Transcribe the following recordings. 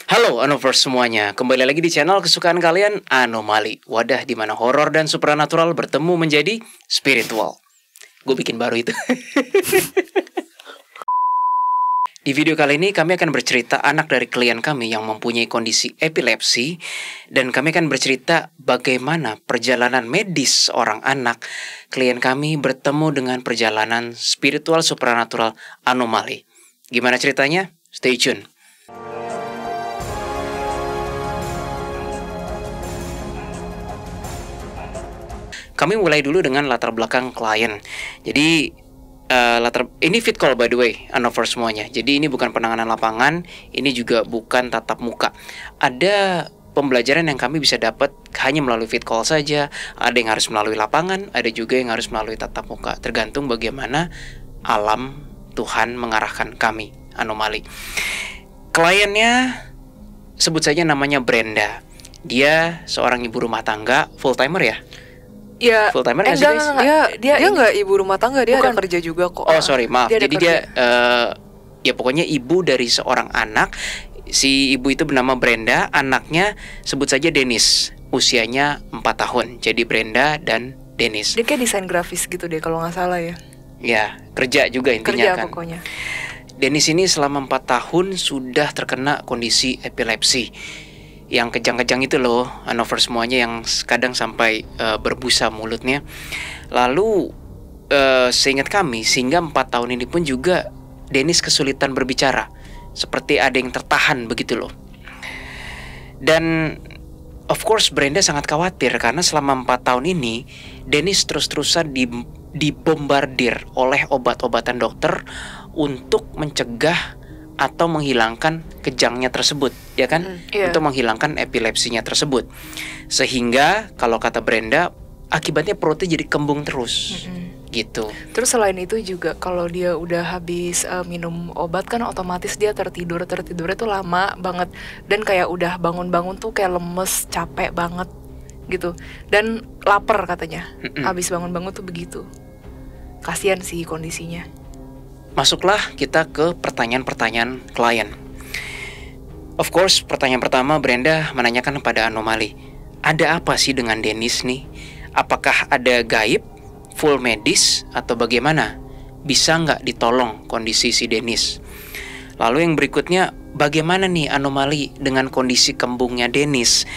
Halo Anovers semuanya, kembali lagi di channel kesukaan kalian, Anomali. Wadah di mana horor dan supernatural bertemu menjadi spiritual. Gue bikin baru itu. Di video kali ini kami akan bercerita anak dari klien kami yang mempunyai kondisi epilepsi. Dan kami akan bercerita bagaimana perjalanan medis seorang anak klien kami bertemu dengan perjalanan spiritual supernatural Anomali. Gimana ceritanya? Stay tune. Kami mulai dulu dengan latar belakang klien. Jadi ini fit call by the way, Anovers semuanya. Jadi ini bukan penanganan lapangan, ini juga bukan tatap muka. Ada pembelajaran yang kami bisa dapat hanya melalui fit call saja. Ada yang harus melalui lapangan, ada juga yang harus melalui tatap muka. Tergantung bagaimana alam Tuhan mengarahkan kami, Anomali. Kliennya sebut saja namanya Brenda. Dia seorang ibu rumah tangga, full timer ya? Ya, full timer nggak sih guys? Dia nggak ibu rumah tangga, dia ada kerja juga kok. Oh sorry, maaf. Jadi dia ya pokoknya ibu dari seorang anak. Si ibu itu bernama Brenda, anaknya sebut saja Dennis. Usianya 4 tahun. Jadi Brenda dan Dennis. Dia kayak desain grafis gitu deh kalau nggak salah ya. Ya, kerja juga intinya Kerja kan. pokoknya. Dennis ini selama 4 tahun sudah terkena kondisi epilepsi. Yang kejang-kejang itu loh, Anovers semuanya, yang kadang sampai berbusa mulutnya. Lalu seingat kami, sehingga 4 tahun ini pun juga Dennis kesulitan berbicara, seperti ada yang tertahan begitu loh. Dan of course Brenda sangat khawatir karena selama 4 tahun ini Dennis terus-terusan dibombardir oleh obat-obatan dokter untuk mencegah atau menghilangkan kejangnya tersebut, ya kan? Untuk menghilangkan epilepsinya tersebut. Sehingga kalau kata Brenda, akibatnya perutnya jadi kembung terus. Gitu. Terus selain itu juga kalau dia udah habis minum obat kan otomatis dia tertidurnya tuh lama banget. Dan kayak udah bangun-bangun tuh kayak lemes, capek banget gitu. Dan lapar katanya. Habis bangun-bangun tuh begitu. Kasian sih kondisinya. Masuklah kita ke pertanyaan-pertanyaan klien. Of course, pertanyaan pertama Brenda menanyakan kepada Anomali, ada apa sih dengan Dennis nih? Apakah ada gaib, full medis, atau bagaimana? Bisa nggak ditolong kondisi si Dennis? Lalu yang berikutnya, bagaimana nih Anomali dengan kondisi kembungnya Dennis?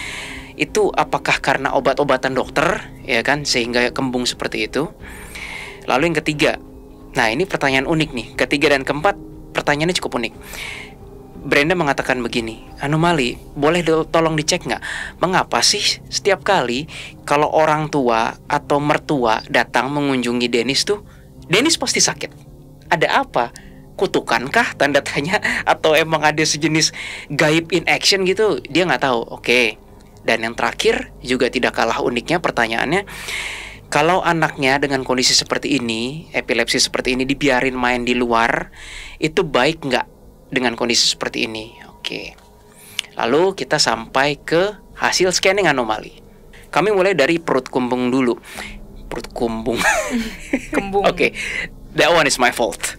Itu apakah karena obat-obatan dokter, ya kan, sehingga kembung seperti itu? Lalu yang ketiga, nah ini pertanyaan unik nih. Ketiga dan keempat pertanyaannya cukup unik. Brenda mengatakan begini, Anomali, boleh tolong dicek nggak? Mengapa sih setiap kali kalau orang tua atau mertua datang mengunjungi Dennis tuh, Dennis pasti sakit? Ada apa? Kutukankah? Tanda tanya. Atau emang ada sejenis gaib in action gitu? Dia nggak tahu. Oke. Dan yang terakhir juga tidak kalah uniknya pertanyaannya, kalau anaknya dengan kondisi seperti ini, epilepsi seperti ini, dibiarin main di luar, itu baik nggak dengan kondisi seperti ini? Oke. Lalu kita sampai ke hasil scanning Anomali. Kami mulai dari perut kembung dulu. Perut kembung. Kembung. Oke. That one is my fault.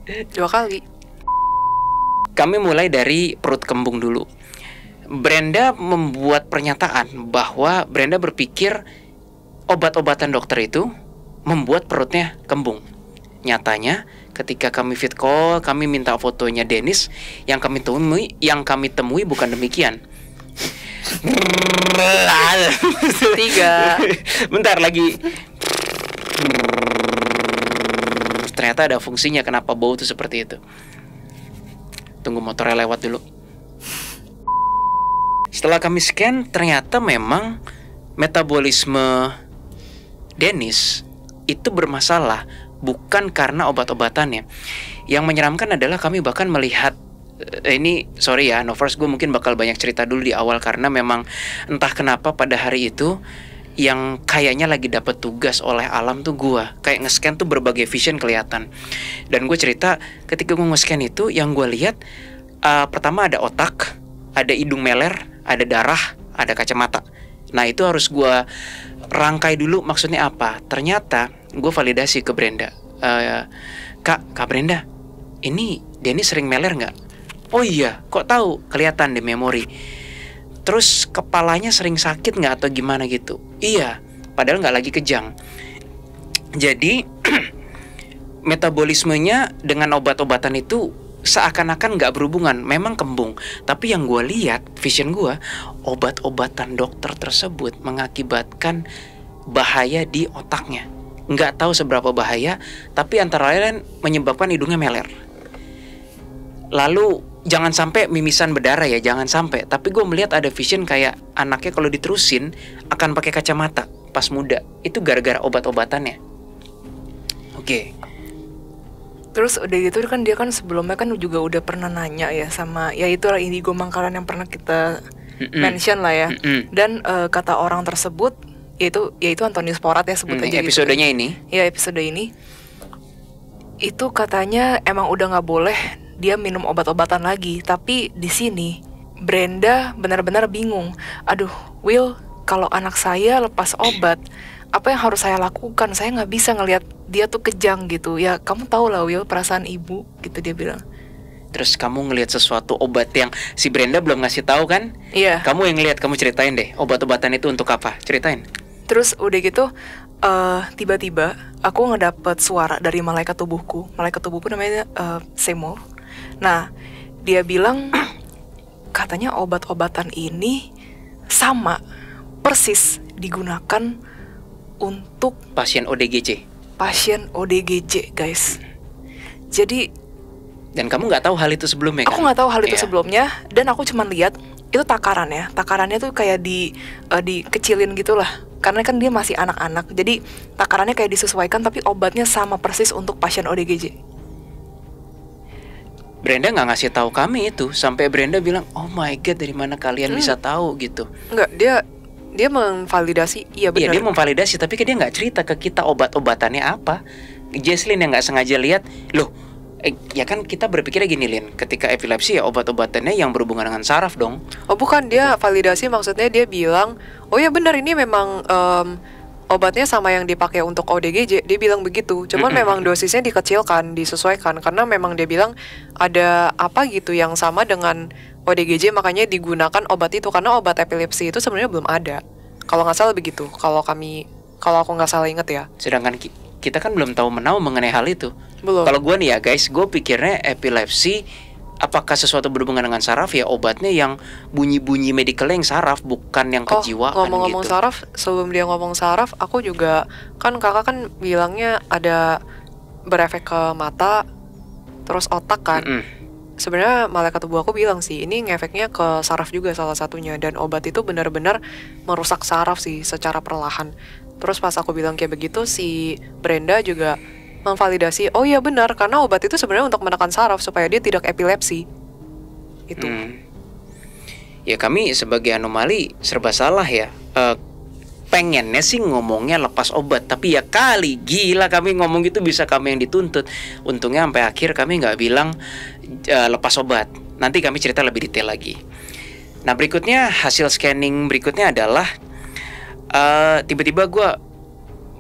2 kali. Kami mulai dari perut kembung dulu. Brenda membuat pernyataan bahwa Brenda berpikir obat-obatan dokter itu membuat perutnya kembung. Nyatanya ketika kami fit call, kami minta fotonya Dennis, yang kami temui bukan demikian. 3. Bentar lagi. Ternyata ada fungsinya kenapa bau itu seperti itu. Tunggu motornya lewat dulu. Setelah kami scan, ternyata memang metabolisme Dennis itu bermasalah, bukan karena obat-obatannya. Yang menyeramkan adalah kami bahkan melihat, ini sorry ya, Anovers, gue mungkin bakal banyak cerita dulu di awal karena memang entah kenapa pada hari itu yang kayaknya lagi dapat tugas oleh alam tuh gue. Kayak nge-scan tuh berbagai vision kelihatan. Dan gue cerita ketika gue nge-scan itu, yang gue lihat pertama ada otak, ada hidung meler, ada darah, ada kacamata. Nah itu harus gue rangkai dulu maksudnya apa. Ternyata gue validasi ke Brenda, Kak Brenda, ini Dennis sering meler nggak? Oh iya, kok tahu? Kelihatan di memori. Terus kepalanya sering sakit nggak atau gimana gitu? Iya, padahal nggak lagi kejang. Jadi metabolismenya dengan obat-obatan itu seakan-akan nggak berhubungan, memang kembung. Tapi yang gue lihat, vision gue, obat-obatan dokter tersebut mengakibatkan bahaya di otaknya. Nggak tahu seberapa bahaya, tapi antara lain menyebabkan hidungnya meler. Lalu jangan sampai mimisan berdarah ya, jangan sampai. Tapi gue melihat ada vision kayak anaknya kalau diterusin akan pakai kacamata pas muda. Itu gara-gara obat-obatannya. Oke. Terus udah gitu kan dia kan sebelumnya kan juga udah pernah nanya ya sama ya itulah Indigo Mangkalan yang pernah kita mention lah ya. Dan kata orang tersebut yaitu Antonius Porat ya sebut aja episodenya gitu. ini. Ya episode ini itu katanya emang udah nggak boleh dia minum obat-obatan lagi. Tapi di sini Brenda benar-benar bingung. Aduh, Will, kalau anak saya lepas obat, apa yang harus saya lakukan? Saya nggak bisa ngelihat dia tuh kejang gitu. Ya kamu tahu lah Will, perasaan ibu gitu dia bilang. Terus kamu ngelihat sesuatu obat yang si Brenda belum ngasih tahu kan? Iya. Kamu yang ngelihat, kamu ceritain deh. Obat-obatan itu untuk apa? Ceritain. Terus udah gitu tiba-tiba aku ngedapet suara dari malaikat tubuhku. Malaikat tubuhku namanya Seymour. Nah dia bilang katanya obat-obatan ini sama persis digunakan untuk pasien ODGJ. Pasien ODGJ guys. Jadi dan kamu nggak tahu hal itu sebelumnya kan? Aku nggak tahu hal itu sebelumnya dan aku cuma lihat itu takarannya. Takarannya tuh kayak dikecilin gitulah. Karena kan dia masih anak-anak. Jadi takarannya kayak disesuaikan tapi obatnya sama persis untuk pasien ODGJ. Brenda nggak ngasih tahu kami itu sampai Brenda bilang, "Oh my god, dari mana kalian bisa tahu?" gitu. Enggak, dia memvalidasi, iya benar. Iya, dia memvalidasi, tapi dia nggak cerita ke kita obat-obatannya apa. Jesslyn yang nggak sengaja lihat, loh, ya kan kita berpikirnya gini, Lin, ketika epilepsi ya obat-obatannya yang berhubungan dengan saraf dong. Oh bukan, dia validasi maksudnya dia bilang, oh ya benar ini memang obatnya sama yang dipakai untuk ODGJ, dia bilang begitu. Cuman memang dosisnya dikecilkan, disesuaikan, karena memang dia bilang ada apa gitu yang sama dengan ODGJ, makanya digunakan obat itu, karena obat epilepsi itu sebenarnya belum ada. Kalau nggak salah begitu, kalau aku nggak salah inget ya. Sedangkan kita kan belum tahu menahu mengenai hal itu. Belum. Kalau gue nih ya guys, gue pikirnya epilepsi apakah sesuatu berhubungan dengan saraf ya obatnya yang bunyi-bunyi medikalnya yang saraf, bukan yang kejiwaan. Ngomong-ngomong gitu. saraf, sebelum dia ngomong saraf, aku juga kan kakak kan bilangnya ada berefek ke mata, terus otak kan. Sebenarnya malaikat tubuh aku bilang sih, ini ngefeknya ke saraf juga salah satunya, dan obat itu benar-benar merusak saraf sih secara perlahan. Terus pas aku bilang kayak begitu, si Brenda juga memvalidasi, oh iya benar, karena obat itu sebenarnya untuk menekan saraf supaya dia tidak epilepsi. Itu. Ya kami sebagai anomali serba salah ya. Pengennya sih ngomongnya lepas obat, tapi ya kali gila kami ngomong gitu bisa kami yang dituntut. Untungnya sampai akhir kami nggak bilang lepas obat. Nanti kami cerita lebih detail lagi. Nah berikutnya hasil scanning berikutnya adalah tiba-tiba gue,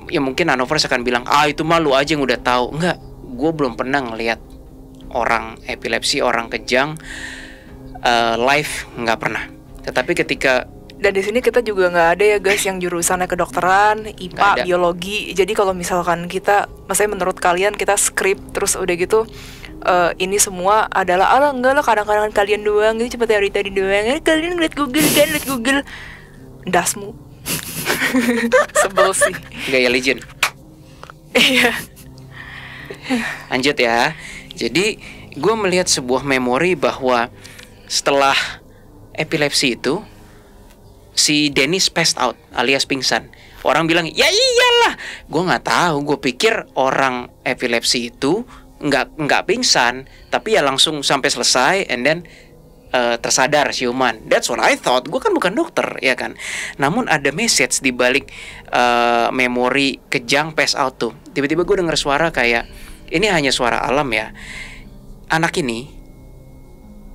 ya mungkin Anovers akan bilang, itu malu aja yang udah tahu. Enggak, gue belum pernah ngelihat orang epilepsi, orang kejang live, nggak pernah. Tetapi ketika dan di sini kita juga nggak ada ya guys yang jurusannya kedokteran, IPA, biologi. Jadi kalau misalkan kita, maksudnya menurut kalian kita skrip terus udah gitu, ini semua adalah enggak lah kadang-kadang kalian doang gitu seperti hari tadi doang. Kalian ngeliat Google kan, liat Google, dasmu. Sebel sih. Gaya legend. Iya. Lanjut ya. Jadi gue melihat sebuah memori bahwa setelah epilepsi itu si Dennis passed out alias pingsan. Orang bilang ya iyalah. Gue nggak tahu. Gue pikir orang epilepsi itu nggak pingsan, tapi ya langsung sampai selesai and then tersadar siuman. That's what I thought. Gue kan bukan dokter ya kan. Namun ada message di balik memori kejang pass out tuh. Tiba-tiba gue dengar suara kayak ini hanya suara alam ya. Anak ini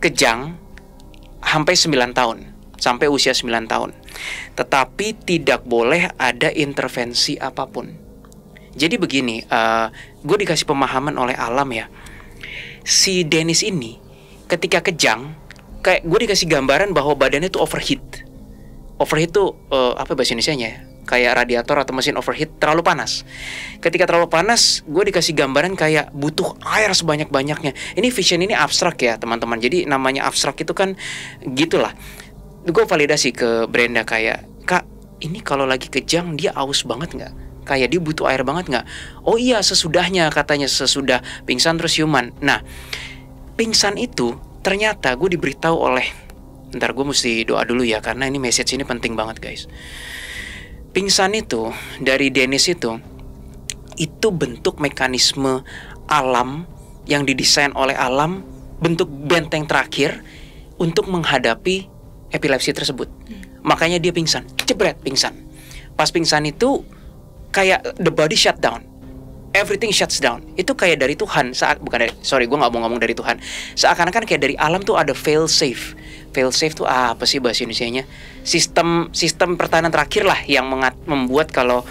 kejang sampai 9 tahun. Sampai usia 9 tahun. Tetapi tidak boleh ada intervensi apapun. Jadi begini, gue dikasih pemahaman oleh alam ya. Si Dennis ini ketika kejang, kayak gue dikasih gambaran bahwa badannya tuh overheat. Overheat tuh apa bahasa Indonesianya ya? Kayak radiator atau mesin overheat, terlalu panas. Ketika terlalu panas, gue dikasih gambaran kayak butuh air sebanyak-banyaknya. Ini vision ini abstrak ya teman-teman. Jadi namanya abstrak itu kan gitulah. Gue validasi ke Brenda kayak, Kak, ini kalau lagi kejang dia aus banget nggak? Kayak dia butuh air banget nggak? Oh iya, sesudahnya katanya, sesudah pingsan terus siuman. Nah, pingsan itu ternyata gue diberitahu oleh, ntar gue mesti doa dulu ya, karena ini message ini penting banget guys. Pingsan itu dari Dennis itu bentuk mekanisme alam yang didesain oleh alam, bentuk benteng terakhir untuk menghadapi epilepsi tersebut. Makanya dia pingsan, jebret pingsan. Pas pingsan itu kayak the body shut down, everything shuts down. Itu kayak dari Tuhan saat, bukan dari, sorry gue nggak mau ngomong dari Tuhan, seakan-akan kayak dari alam tuh ada fail safe. Fail safe tuh apa sih bahasa Indonesianya? Sistem pertahanan terakhir lah yang membuat kalau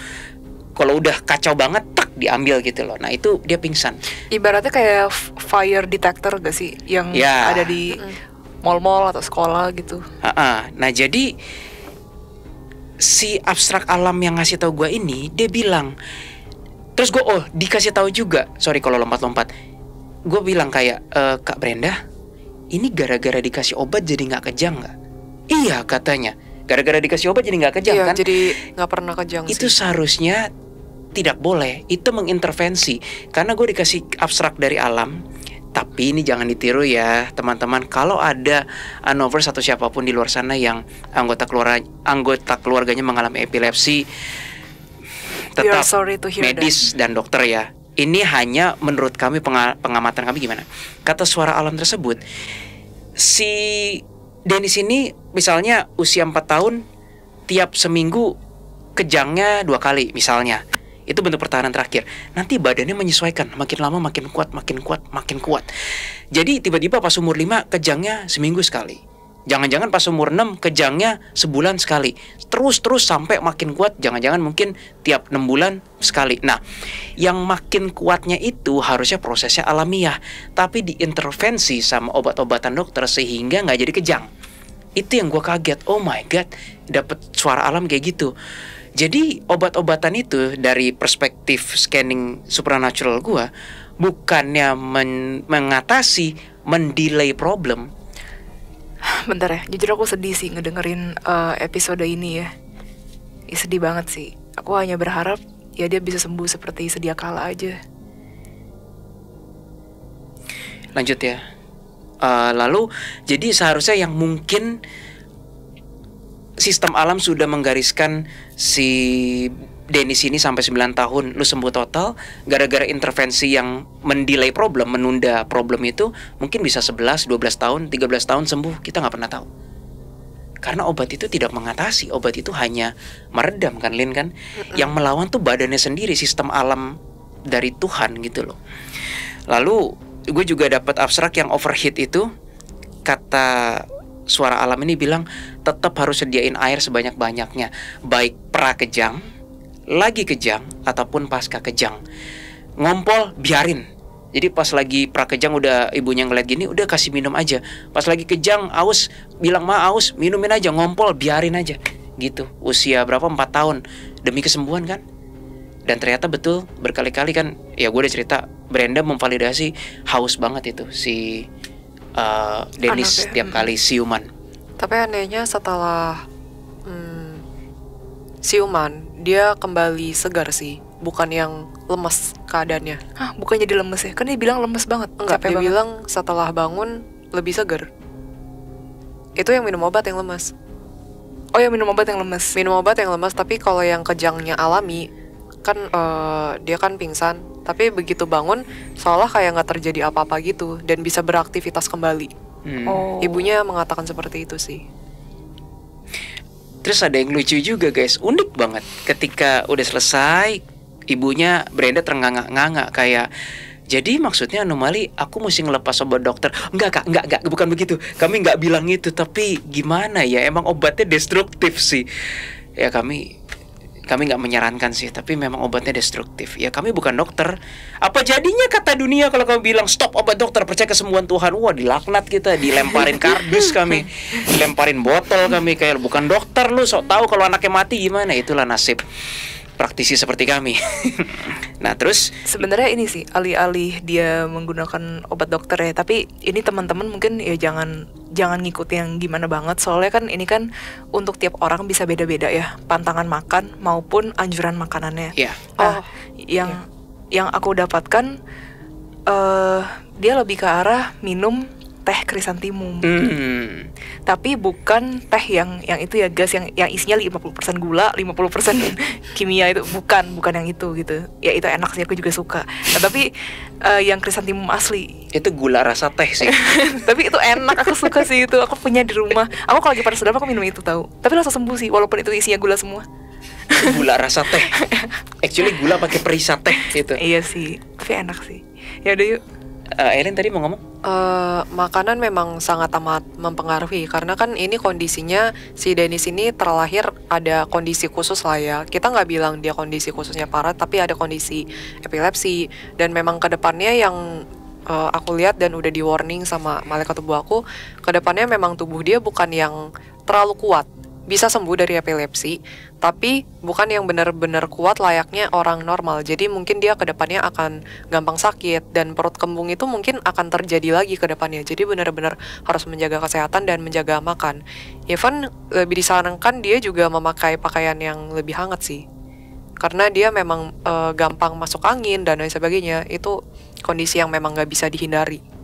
udah kacau banget tak diambil gitu loh. Nah itu dia pingsan. Ibaratnya kayak fire detector gak sih yang ada di mall-mall atau sekolah gitu. Nah jadi si abstrak alam yang ngasih tahu gue ini, dia bilang, terus gue dikasih tahu juga, sorry kalau lompat-lompat, gue bilang kayak, Kak Brenda, ini gara-gara dikasih obat jadi nggak kejang nggak? Iya katanya, gara-gara dikasih obat jadi nggak kejang kan? Jadi nggak pernah kejang. Itu sih. seharusnya tidak boleh, itu mengintervensi. Karena gue dikasih abstrak dari alam. Tapi ini jangan ditiru ya teman-teman. Kalau ada Anovers atau siapapun di luar sana yang anggota keluarganya mengalami epilepsi, tetap medis dan dokter ya. Ini hanya menurut kami, pengamatan kami gimana. Kata suara alam tersebut, si Dennis ini misalnya usia 4 tahun, tiap seminggu kejangnya 2 kali misalnya. Itu bentuk pertahanan terakhir. Nanti badannya menyesuaikan, makin lama makin kuat, makin kuat, makin kuat. Jadi tiba-tiba pas umur 5 kejangnya seminggu sekali. Jangan-jangan pas umur 6 kejangnya sebulan sekali. Terus sampai makin kuat, jangan-jangan mungkin tiap 6 bulan sekali. Nah, yang makin kuatnya itu harusnya prosesnya alamiah, tapi diintervensi sama obat-obatan dokter sehingga nggak jadi kejang. Itu yang gue kaget. Oh my god, dapet suara alam kayak gitu. Jadi obat-obatan itu dari perspektif scanning supernatural gue, bukannya mengatasi, mendelay problem. Bentar ya, jujur aku sedih sih ngedengerin episode ini ya. Sedih banget sih. Aku hanya berharap ya dia bisa sembuh seperti sedia kala aja. Lanjut ya. Lalu jadi seharusnya yang mungkin sistem alam sudah menggariskan si Dennis ini sampai 9 tahun lu sembuh total, gara-gara intervensi yang mendelay problem, menunda problem itu mungkin bisa 11, 12 tahun, 13 tahun sembuh, kita gak pernah tahu. Karena obat itu tidak mengatasi, obat itu hanya meredam kan Lin kan. Yang melawan tuh badannya sendiri, sistem alam dari Tuhan gitu loh. Lalu gue juga dapat abstrak yang overheat itu. Kata suara alam ini bilang tetap harus sediain air sebanyak-banyaknya, baik pra kejang, lagi kejang, ataupun pasca kejang. Ngompol biarin. Jadi pas lagi pra kejang udah ibunya ngeliat gini, udah kasih minum aja. Pas lagi kejang aus, bilang aus, minumin aja. Ngompol biarin aja gitu. Usia berapa, 4 tahun, demi kesembuhan kan. Dan ternyata betul, berkali-kali kan. Ya gue udah cerita, Brenda memvalidasi haus banget itu si Dennis tiap kali siuman. Tapi anehnya setelah siuman, dia kembali segar sih, bukan yang lemes keadaannya. Hah, bukan jadi lemes ya? Kan dia bilang lemes banget. Enggak, dia bilang setelah bangun lebih segar. Itu yang minum obat yang lemes. Oh, yang minum obat yang lemes. Minum obat yang lemes, tapi kalau yang kejangnya alami, kan dia kan pingsan, tapi begitu bangun seolah kayak nggak terjadi apa-apa gitu dan bisa beraktivitas kembali. Ibunya mengatakan seperti itu sih. Terus ada yang lucu juga guys, unik banget. Ketika udah selesai, ibunya Brenda ternganga-nganga kayak, jadi maksudnya anomali aku mesti ngelepas obat dokter. Enggak, bukan begitu. Kami nggak bilang itu, tapi gimana ya, emang obatnya destruktif sih. Ya kami kami nggak menyarankan sih, tapi memang obatnya destruktif. Ya kami bukan dokter. Apa jadinya kata dunia kalau kami bilang stop obat dokter, percaya kesembuhan Tuhan? Wah, dilaknat kita, dilemparin kardus kami, dilemparin botol kami, kayak bukan dokter lu, sok tahu kalau anaknya mati gimana. Itulah nasib praktisi seperti kami. Nah terus sebenarnya ini sih alih-alih dia menggunakan obat dokter ya, tapi ini teman-teman mungkin ya jangan ngikutin yang gimana banget, soalnya kan ini kan untuk tiap orang bisa beda-beda ya, pantangan makan maupun anjuran makanannya. ya Yang aku dapatkan dia lebih ke arah minum teh krisantimum. Tapi bukan teh yang itu ya guys, yang isinya 50% gula, 50% kimia, itu bukan yang itu gitu. Ya itu enak sih, aku juga suka. Nah, tapi yang krisantimum asli itu gula rasa teh sih. tapi itu enak, aku suka sih itu. Aku punya di rumah. Aku kalau lagi pada sedap aku minum itu tahu. Tapi langsung sembuh sih walaupun itu isinya gula semua. Gula rasa teh. Actually gula pakai perisa teh gitu. Iya sih, tapi enak sih. Ya udah yuk. Ellen tadi mau ngomong? Makanan memang sangat amat mempengaruhi, karena kan ini kondisinya si Dennis ini terlahir ada kondisi khusus lah ya. Kita nggak bilang dia kondisi khususnya parah, tapi ada kondisi epilepsi. Dan memang kedepannya yang aku lihat dan udah di warning sama malaikat tubuh aku, kedepannya memang tubuh dia bukan yang terlalu kuat. Bisa sembuh dari epilepsi, tapi bukan yang benar-benar kuat layaknya orang normal. Jadi mungkin dia kedepannya akan gampang sakit, dan perut kembung itu mungkin akan terjadi lagi ke depannya. Jadi benar-benar harus menjaga kesehatan dan menjaga makan. Even lebih disarankan dia juga memakai pakaian yang lebih hangat sih, karena dia memang gampang masuk angin dan lain sebagainya. Itu kondisi yang memang nggak bisa dihindari.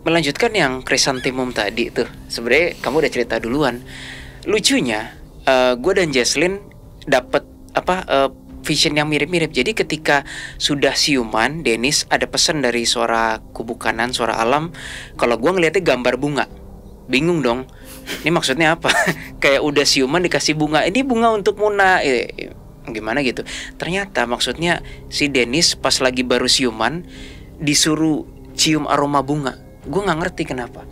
Melanjutkan yang krisantimum tadi tuh, sebenarnya kamu udah cerita duluan. Lucunya, gue dan Jesslyn dapat vision yang mirip-mirip. Jadi ketika sudah siuman, Dennis ada pesan dari suara kubu kanan, suara alam. Kalau gue ngeliatnya gambar bunga, bingung dong. Ini maksudnya apa? Kayak udah siuman dikasih bunga. Ini bunga untuk Muna. Gimana gitu? Ternyata maksudnya si Dennis pas lagi baru siuman disuruh cium aroma bunga. Gue nggak ngerti kenapa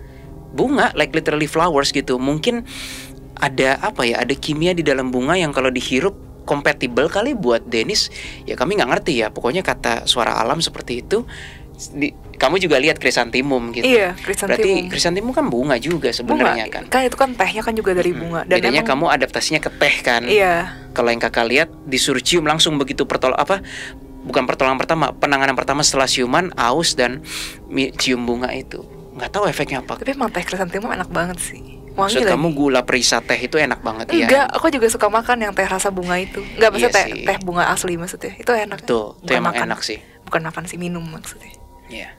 bunga, like literally flowers gitu. Mungkin ada ada kimia di dalam bunga yang kalau dihirup compatible kali buat Dennis. Ya kami nggak ngerti ya. Pokoknya kata suara alam seperti itu. Kamu juga lihat krisantimum gitu. Iya, krisantimum. Berarti krisantimum kan bunga juga sebenarnya kan. Kan itu kan tehnya kan juga dari bunga. Dan bedanya kamu adaptasinya ke teh kan. Iya. Kalau yang kakak lihat disuruh cium langsung begitu bukan pertolongan pertama, penanganan pertama setelah siuman, aus dan cium bunga itu. Nggak tahu efeknya apa. Tapi emang teh krisantimum enak banget sih. Wangi Maksud lagi. kamu gula perisa teh itu enak banget ya? Enggak, aku juga suka makan yang teh rasa bunga itu. Enggak, maksudnya Iya teh bunga asli maksudnya. Itu enak. Tuh, itu emang enak sih. Bukan makan sih, minum maksudnya. Iya.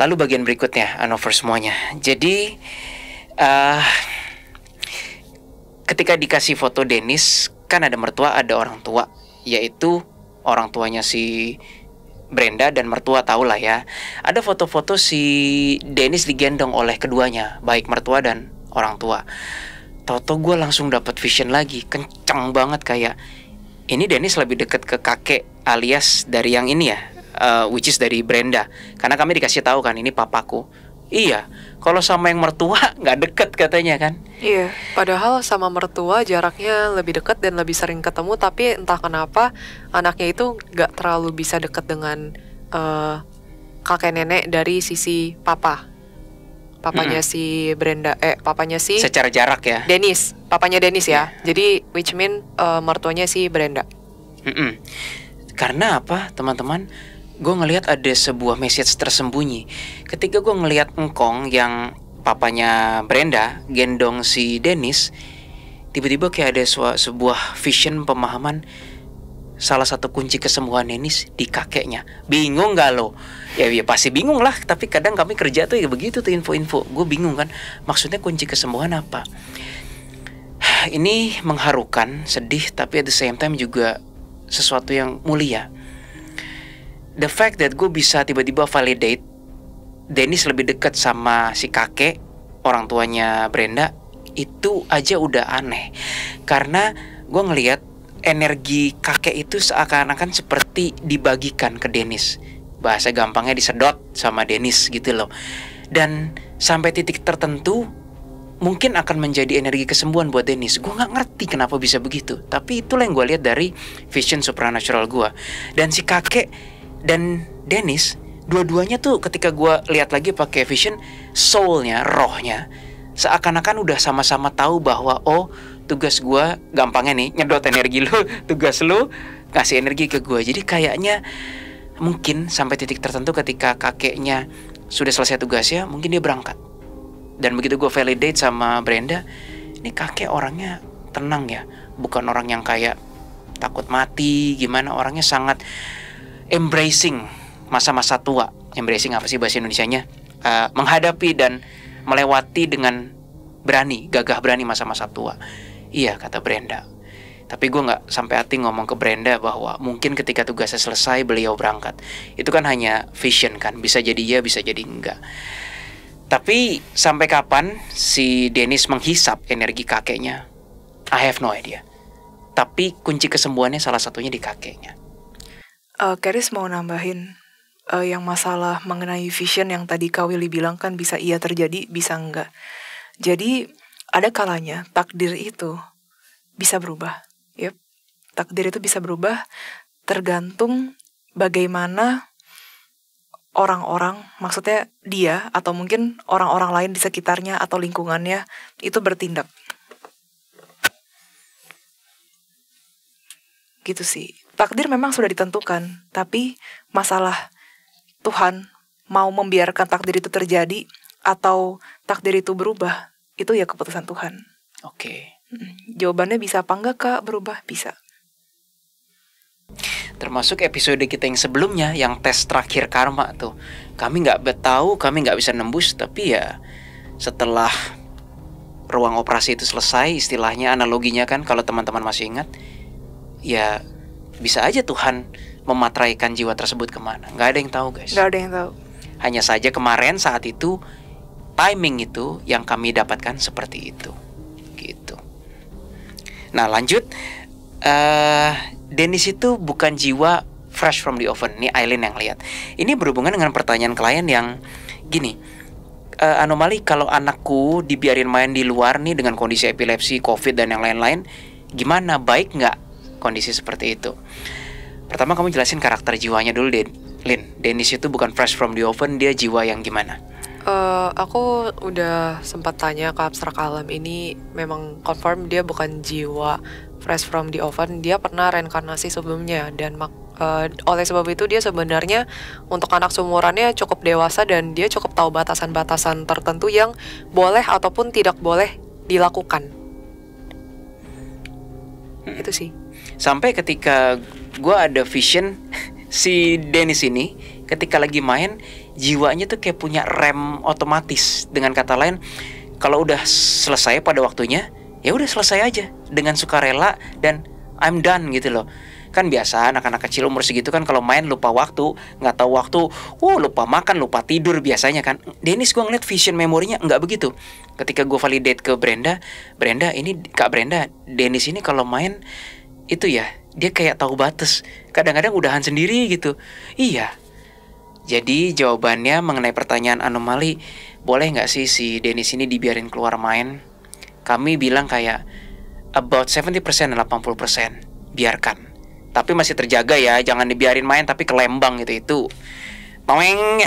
Lalu bagian berikutnya, Anover semuanya. Jadi ketika dikasih foto Dennis, kan ada mertua, ada orang tua, yaitu orang tuanya si Brenda dan mertua, tahu lah ya. Ada foto-foto si Dennis digendong oleh keduanya, baik mertua dan orang tua. Toto gue langsung dapat vision lagi, kencang banget kayak ini Dennis lebih dekat ke kakek alias dari yang ini ya, which is dari Brenda. Karena kami dikasih tahu kan ini papaku. Iya, kalau sama yang mertua nggak deket katanya kan. Iya, padahal sama mertua jaraknya lebih dekat dan lebih sering ketemu, tapi entah kenapa anaknya itu nggak terlalu bisa dekat dengan kakek nenek dari sisi papanya si Brenda, papanya si secara jarak ya. Dennis, papanya Dennis ya. Jadi which mean mertuanya si Brenda. Karena apa, teman-teman? Gue ngelihat ada sebuah message tersembunyi. Ketika gue ngelihat engkong yang papanya Brenda gendong si Dennis, tiba-tiba kayak ada sebuah vision pemahaman salah satu kunci kesembuhan Dennis di kakeknya. Bingung gak lo? Ya pasti bingung lah. Tapi kadang kami kerja tuh ya begitu tuh info-info. Gue bingung kan, maksudnya kunci kesembuhan apa? Ini mengharukan, sedih, tapi at the same time juga sesuatu yang mulia. The fact that gue bisa tiba-tiba validate Dennis lebih dekat sama si kakek, orang tuanya Brenda, itu aja udah aneh. Karena gue ngelihat energi kakek itu seakan-akan seperti dibagikan ke Dennis. Bahasa gampangnya disedot sama Dennis gitu loh. Dan sampai titik tertentu mungkin akan menjadi energi kesembuhan buat Dennis. Gue nggak ngerti kenapa bisa begitu, tapi itulah yang gue lihat dari vision supernatural gue. Dan si kakek dan Dennis, dua-duanya tuh ketika gue lihat lagi pakai vision, soulnya, rohnya, seakan-akan udah sama-sama tahu bahwa oh, tugas gue gampangnya nih nyedot energi lo, tugas lo kasih energi ke gue. Jadi kayaknya mungkin sampai titik tertentu ketika kakeknya sudah selesai tugasnya, mungkin dia berangkat. Dan begitu gue validate sama Brenda, ini kakek orangnya tenang ya, bukan orang yang kayak takut mati, gimana, orangnya sangat embracing masa-masa tua. Embracing apa sih bahasa Indonesianya? Menghadapi dan melewati dengan berani, gagah berani masa-masa tua. Iya, kata Brenda. Tapi gue gak sampai hati ngomong ke Brenda bahwa mungkin ketika tugasnya selesai beliau berangkat. Itu kan hanya vision kan, bisa jadi iya, bisa jadi enggak. Tapi sampai kapan si Dennis menghisap energi kakeknya, I have no idea. Tapi kunci kesembuhannya salah satunya di kakeknya. Keris mau nambahin yang masalah mengenai vision yang tadi Kak Willy bilang kan bisa iya terjadi, bisa enggak. Jadi ada kalanya takdir itu bisa berubah. Yep. Takdir itu bisa berubah tergantung bagaimana orang-orang, maksudnya dia atau mungkin orang-orang lain di sekitarnya atau lingkungannya itu bertindak. Gitu sih. Takdir memang sudah ditentukan, tapi masalah Tuhan mau membiarkan takdir itu terjadi atau takdir itu berubah, itu ya keputusan Tuhan. Oke. Jawabannya bisa apa enggak Kak berubah? Bisa. Termasuk episode kita yang sebelumnya, yang tes terakhir karma tuh, kami nggak tahu, kami nggak bisa nembus. Tapi ya setelah ruang operasi itu selesai, istilahnya, analoginya kan, kalau teman-teman masih ingat, ya bisa aja Tuhan mematraikan jiwa tersebut kemana. Nggak ada yang tahu guys. Nggak ada yang tahu. Hanya saja kemarin saat itu, timing itu yang kami dapatkan seperti itu. Gitu. Nah lanjut, Dennis itu bukan jiwa fresh from the oven. Ini Aileen yang lihat. Ini berhubungan dengan pertanyaan klien yang gini, anomali kalau anakku dibiarin main di luar nih dengan kondisi epilepsi, covid dan yang lain-lain, gimana, baik nggak kondisi seperti itu? Pertama kamu jelasin karakter jiwanya dulu, Lin. Dennis itu bukan fresh from the oven, dia jiwa yang gimana? Aku udah sempat tanya ke Abstrak Alam, ini memang confirm dia bukan jiwa fresh from the oven, dia pernah reinkarnasi sebelumnya. Dan oleh sebab itu dia sebenarnya untuk anak seumurannya cukup dewasa dan dia cukup tahu batasan-batasan tertentu yang boleh ataupun tidak boleh dilakukan. Itu sih. Sampai ketika gue ada vision si Dennis ini ketika lagi main, jiwanya tuh kayak punya rem otomatis. Dengan kata lain, kalau udah selesai pada waktunya, ya udah selesai aja dengan sukarela dan I'm done gitu loh. Kan biasa anak-anak kecil umur segitu kan kalau main lupa waktu, nggak tahu waktu, lupa makan, lupa tidur biasanya kan. Dennis gue ngeliat vision memorinya nggak begitu. Ketika gue validate ke Brenda ini Kak Brenda, Dennis ini kalau main itu ya dia kayak tahu batas. Kadang-kadang udahan sendiri gitu. Iya. Jadi jawabannya mengenai pertanyaan anomali, boleh nggak sih si Dennis ini dibiarin keluar main? Kami bilang kayak about 70% dan 80%, biarkan. Tapi masih terjaga ya, jangan dibiarin main tapi ke Lembang gitu. Pameng.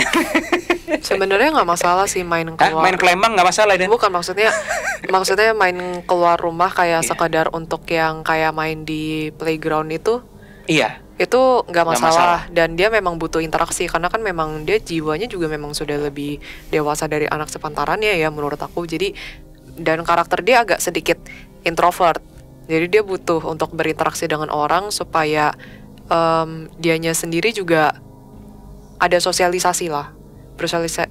Sebenarnya nggak masalah sih main keluar. Main ke Lembang nggak masalah Dan. Bukan maksudnya main keluar rumah kayak sekadar untuk yang kayak main di playground itu. Iya. Itu nggak masalah. Dan dia memang butuh interaksi karena kan memang dia jiwanya juga memang sudah lebih dewasa dari anak sepantarannya ya menurut aku. Jadi dan karakter dia agak sedikit introvert, jadi dia butuh untuk berinteraksi dengan orang supaya dianya sendiri juga ada sosialisasi lah,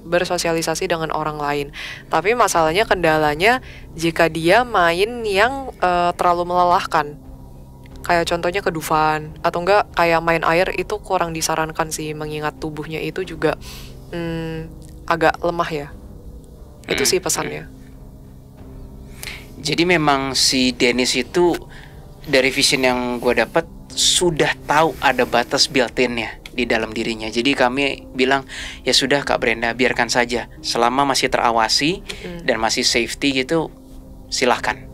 bersosialisasi dengan orang lain. Tapi masalahnya, kendalanya jika dia main yang terlalu melelahkan, kayak contohnya ke Dufan atau enggak kayak main air, itu kurang disarankan sih, mengingat tubuhnya itu juga agak lemah ya. Itu sih pesannya. Jadi memang si Dennis itu dari vision yang gue dapat sudah tahu ada batas built-in-nya. di dalam dirinya. Jadi kami bilang, ya sudah Kak Brenda, biarkan saja. Selama masih terawasi dan masih safety gitu, silahkan.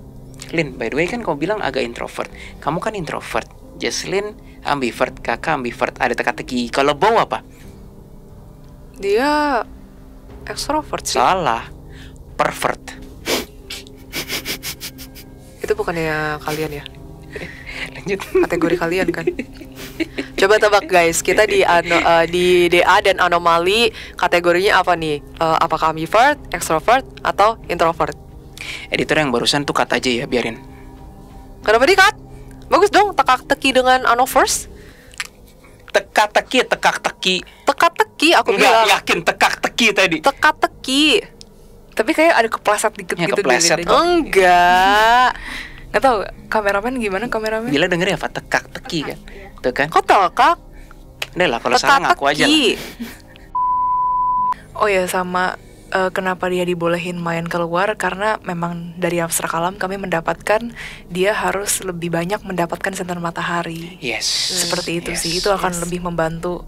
Lin, by the way kan kau bilang agak introvert. Kamu kan introvert. Jesslyn ambivert, kakak ambivert, ada teka-teki. Kalau Bow apa? Dia ekstrovert sih. Salah, pervert. Itu bukannya kalian ya? Lanjut. Kategori kalian kan? Coba tebak guys, kita di DA dan anomali kategorinya apa nih? Apakah ambivert, extrovert, atau introvert? Editor yang barusan tuh cut aja ya, biarin. Kenapa di-cut? Bagus dong, teka-teki dengan anovers. Teka-teki, tekak-teki. Teka-teki, aku Enggak bilang. yakin tekak-teki tadi. Teka-teki. Tapi kayak ada kepleset dikit Ya, gitu kepleset. di Oh, enggak. Nggak tahu kameramen gimana kameramen? Bila denger ya apa? Tekak-teki kan? Tuh kan? Kok tekak? Udah lah, kalau salah ngaku aja lah. Teka-teki. Oh ya sama kenapa dia dibolehin main keluar karena memang dari abstrak alam kami mendapatkan dia harus lebih banyak mendapatkan sinar matahari. Yes. Seperti itu Yes. sih. Itu akan lebih membantu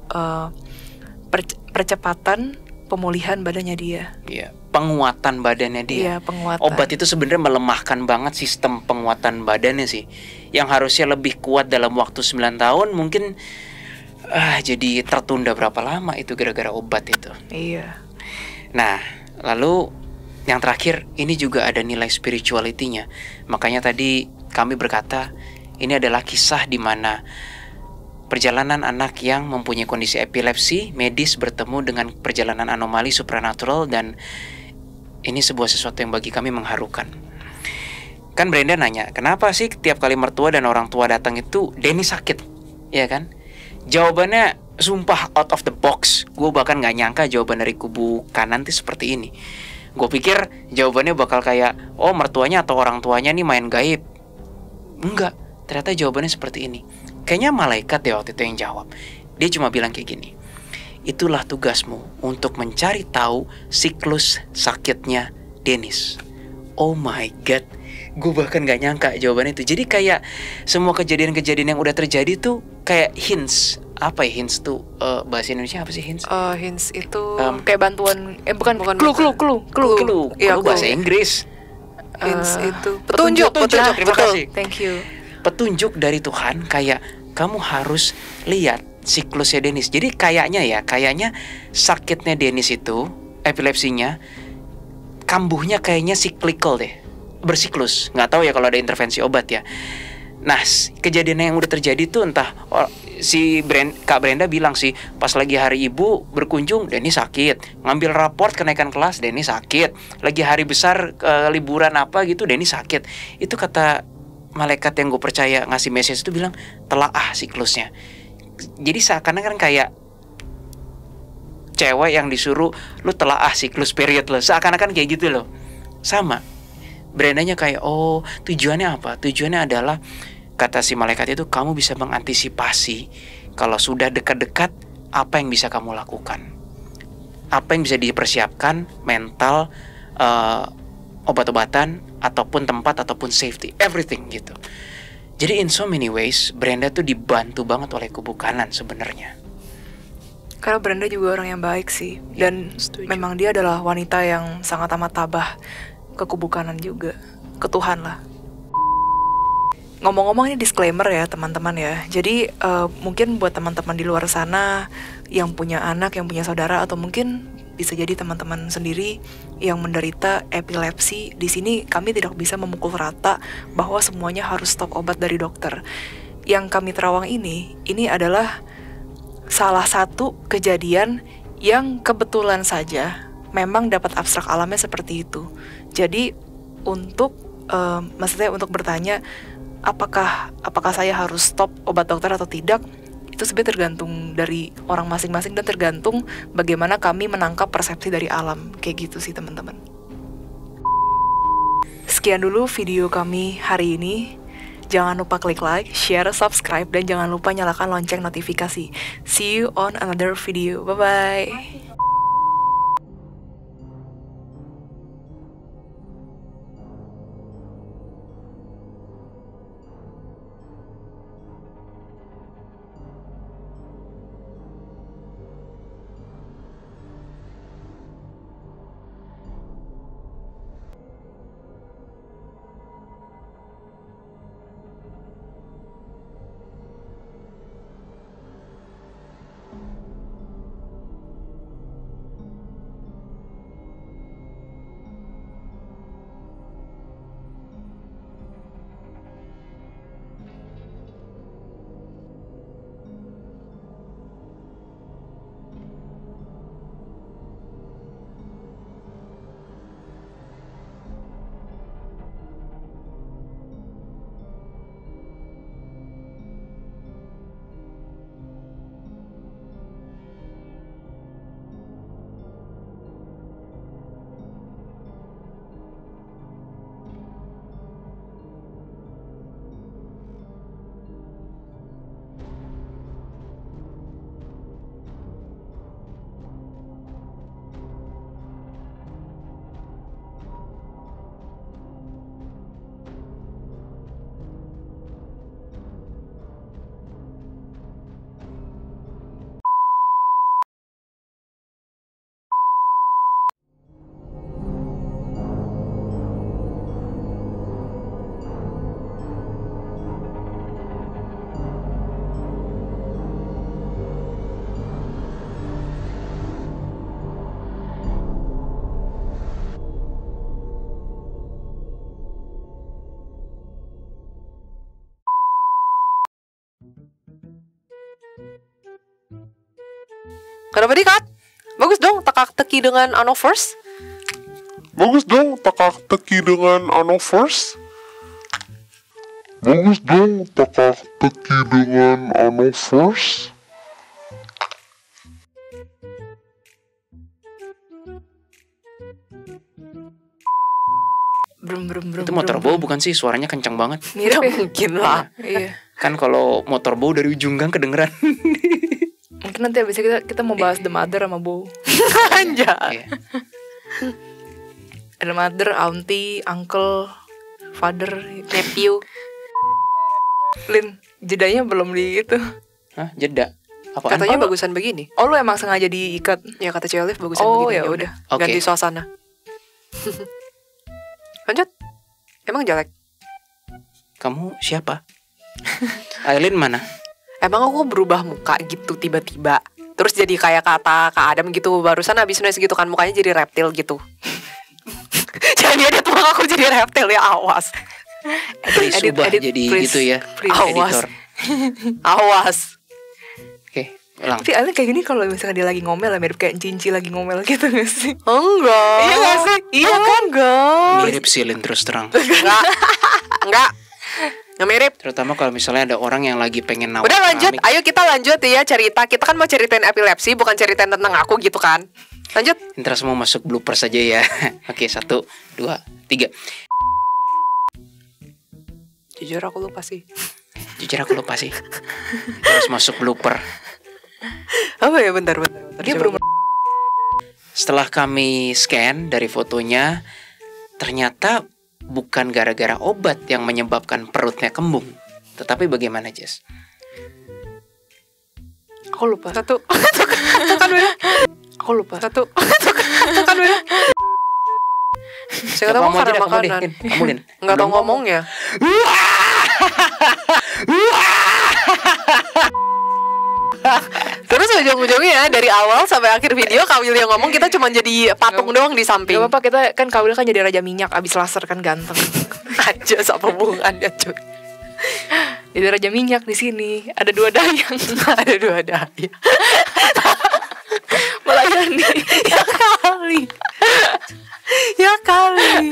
percepatan pemulihan badannya dia. Iya, penguatan badannya dia. Iya, penguatan. Obat itu sebenarnya melemahkan banget sistem penguatan badannya sih. Yang harusnya lebih kuat dalam waktu 9 tahun mungkin jadi tertunda berapa lama itu gara-gara obat itu. Iya. Nah, lalu yang terakhir ini juga ada nilai spirituality-nya. Makanya tadi kami berkata ini adalah kisah di mana perjalanan anak yang mempunyai kondisi epilepsi medis bertemu dengan perjalanan anomali supranatural, dan ini sebuah sesuatu yang bagi kami mengharukan. Kan Brenda nanya, kenapa sih tiap kali mertua dan orang tua datang itu Denny sakit? Ya kan? Jawabannya sumpah out of the box. Gue bahkan gak nyangka jawaban dari kubu kanan tuh seperti ini. Gue pikir jawabannya bakal kayak, oh mertuanya atau orang tuanya nih main gaib. Enggak, ternyata jawabannya seperti ini. Kayaknya malaikat deh waktu itu yang jawab. Dia cuma bilang kayak gini, itulah tugasmu untuk mencari tahu siklus sakitnya Dennis. Oh my god, gue bahkan gak nyangka jawabannya itu. Jadi kayak semua kejadian-kejadian yang udah terjadi tuh kayak hints. Apa ya hints tuh? Bahasa Indonesia apa sih hints? Hints itu Kayak bantuan bukan Bukan clue. Clue. Iya, Kalau bahasa clue. Inggris, hints itu petunjuk. petunjuk. Terima Betul. kasih. Thank you. Petunjuk dari Tuhan, kayak kamu harus lihat siklusnya Dennis. Jadi kayaknya sakitnya Dennis itu, epilepsinya, kambuhnya kayaknya cyclical deh, bersiklus. Nggak tahu ya kalau ada intervensi obat ya. Nah, kejadian yang udah terjadi tuh entah Kak Brenda bilang sih, pas lagi hari ibu berkunjung Dennis sakit, ngambil raport kenaikan kelas Dennis sakit, lagi hari besar liburan apa gitu Dennis sakit. Itu kata malaikat yang gue percaya ngasih message itu bilang telaah siklusnya. Jadi seakan-akan kayak cewek yang disuruh lu telaah siklus period lo, seakan-akan kayak gitu loh. Sama Brendanya kayak, oh tujuannya apa? Tujuannya adalah, kata si malaikat itu, kamu bisa mengantisipasi kalau sudah dekat-dekat apa yang bisa kamu lakukan, apa yang bisa dipersiapkan, mental, obat-obatan, ataupun tempat, ataupun safety, everything gitu. Jadi in so many ways Brenda tuh dibantu banget oleh kubu kanan sebenarnya. Karena Brenda juga orang yang baik sih. Dan setuju. memang dia adalah wanita yang sangat amat tabah ke kubu kanan juga, ke Tuhan lah. Ngomong-ngomong ini disclaimer ya teman-teman ya. Jadi mungkin buat teman-teman di luar sana yang punya anak, yang punya saudara, atau mungkin bisa jadi teman-teman sendiri yang menderita epilepsi, di sini kami tidak bisa memukul rata bahwa semuanya harus stop obat dari dokter. Yang kami terawang ini adalah salah satu kejadian yang kebetulan saja memang dapat abstrak alamnya seperti itu. Jadi maksudnya untuk bertanya apakah saya harus stop obat dokter atau tidak, itu sebenarnya tergantung dari orang masing-masing dan tergantung bagaimana kami menangkap persepsi dari alam. Kayak gitu sih teman-teman. Sekian dulu video kami hari ini. Jangan lupa klik like, share, subscribe, dan jangan lupa nyalakan lonceng notifikasi. See you on another video. Bye-bye. Kenapa di-cut? Bagus dong, teka-teki dengan ano first. Bagus dong teka-teki dengan ano first. Bagus dong teka-teki dengan ano first. Brum brum brum. Itu motor bau bukan sih? Suaranya kencang banget. Mirip ya? Mungkin lah. Iya. Kan kalau motor bau dari ujung gang kedengeran. Mungkin nanti abis ini kita mau bahas The Mother sama Bo. Anjay. Iya. Ada mother, auntie, uncle, father, Nephew. Lin, jedanya belum di itu. Hah, jeda. Apaan? Katanya bagusan begini. Oh lu emang sengaja diikat? Ya kata Cewek Liv bagusan Oh, begini. ya udah. Oke. Ganti suasana. Lanjut. Emang jelek? Kamu siapa? Aileen mana? Emang aku berubah muka gitu tiba-tiba. Terus jadi kayak kata Kak Adam gitu. Barusan abis nulis gitu kan mukanya jadi reptil gitu. Jadi edit muka aku jadi reptil ya, awas. Please ubah jadi please. gitu ya. Please. Awas. Editor. Awas. Oke, ulang. Tapi Alin kayak gini kalau misalnya dia lagi ngomel ya mirip kayak Cinci lagi ngomel gitu gak sih? Enggak. Iya gak sih? Iya kan? Enggak. Mirip silin terus terang. Enggak. Nggak mirip. Terutama kalau misalnya ada orang yang lagi pengen nawar. Udah lanjut, keramik. ayo kita lanjut ya cerita. Kita kan mau ceritain epilepsi, bukan ceritain tentang aku gitu kan. Lanjut. Ntar semua masuk blooper saja ya. Oke, 1, 2, 3. Jujur aku lupa sih. Jujur aku lupa sih. Terus masuk blooper. Apa ya, bentar. Dia Coba. belum. Setelah kami scan dari fotonya, ternyata bukan gara-gara obat yang menyebabkan perutnya kembung. Tetapi bagaimana, Jess? Aku lupa. Satu. Satu kan udah. Aku lupa. Satu. Satu kan udah. Saya tahu karena makanan. Kamu Lin. Nggak tahu ngomongnya. Terus ujung-ujungnya dari awal sampai akhir video Kak Will yang ngomong, kita cuma jadi patung doang di samping. Gak apa-apa, kita kan Kawil kan jadi raja minyak abis laser kan ganteng. Aja apa hubungannya cuy. Jadi raja minyak di sini. Ada 2 dayang. Ada 2 daya. Melayani. Ya kali. Ya kali.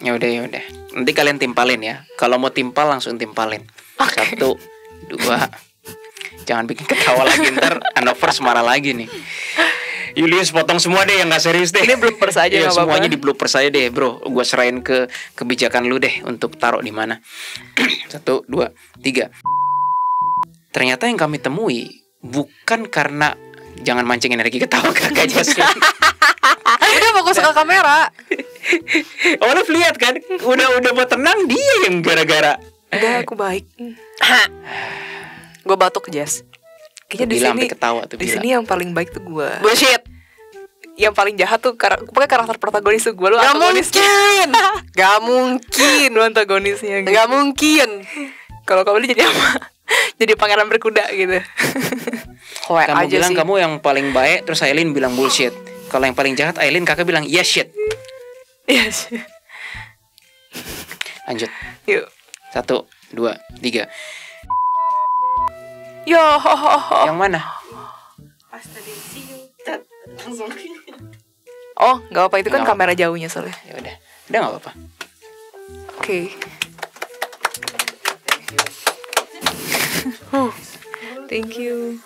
Ya udah. Nanti kalian timpalin ya. Kalau mau timpal langsung timpalin. 1, 2. Jangan bikin ketawa lagi, ntar Anovers marah lagi nih. Julius potong semua deh yang gak serius deh. Ini bloopers aja, Iya, nggak apa-apa. semuanya di bloopers aja deh bro. Gue serahin ke kebijakan lu deh untuk taruh di mana. 1, 2, 3. Ternyata yang kami temui bukan karena, jangan mancing energi ketawa kakak Jasmine. Udah fokus ke kamera. Olaf lihat kan, udah mau tenang, dia yang gara-gara. Udah, aku baik. Gue batuk, Jess. Kayaknya di Bila sini sampai ketawa tuh di Bila. sini yang paling baik tuh gue. Bullshit. Yang paling jahat tuh pokoknya karakter protagonis tuh gue. Lu Gak antagonis. mungkin. Gak mungkin. Lu antagonisnya gitu. Gak mungkin. Kalau kamu jadi apa? Jadi pangeran berkuda gitu. Hoek Kamu aja bilang sih. kamu yang paling baik, terus Aileen bilang bullshit. Kalau yang paling jahat Aileen, kakak bilang yes shit. Iya sih. Lanjut. Yuk. 1, 2, 3. Yo. Yang mana? Oh, nggak apa, itu kan Nggak apa. kamera jauhnya soalnya. Ya udah nggak apa-apa. Oke. Thank you.